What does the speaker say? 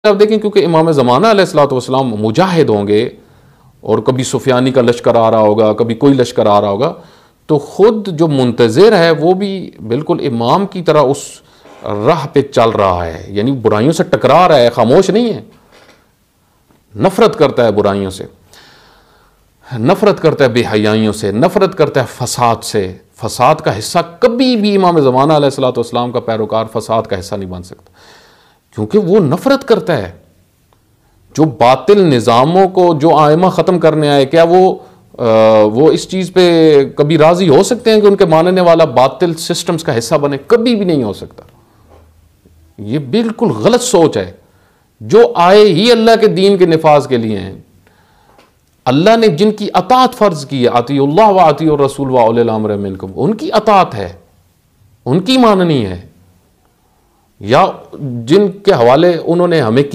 आप देखें क्योंकि इमाम ज़माना अलैहिस्सलातु वस्सलाम मुजाहिद होंगे और कभी सुफियानी का लश्कर आ रहा होगा, कभी कोई लश्कर आ रहा होगा, तो ख़ुद जो मुंतज़िर है वो भी बिल्कुल इमाम की तरह उस राह पे चल रहा है, यानी बुराइयों से टकरा रहा है, खामोश नहीं है, नफ़रत करता है बुराइयों से, नफ़रत करता है बेहयाइयों से, नफ़रत करता है फसाद से। फसाद का हिस्सा कभी भी इमाम ज़माना अलैहिस्सलातु वस्सलाम का पैरोकार फसाद का हिस्सा नहीं बन सकता, क्योंकि वो नफ़रत करता है। जो बातिल निज़ामों को जो आइमा ख़त्म करने आए, क्या वो इस चीज़ पे कभी राज़ी हो सकते हैं कि उनके मानने वाला बातिल सिस्टम्स का हिस्सा बने? कभी भी नहीं हो सकता। ये बिल्कुल गलत सोच है। जो आए ही अल्लाह के दीन के निफाज के लिए हैं। अल्लाह ने जिनकी अताअत फ़र्ज़ की है, अतीउल्लाह व अतीउर रसूल व उलिल अम्र मिनकुम, उनकी अताअत है, उनकी माननी है, या जिनके हवाले उन्होंने हमें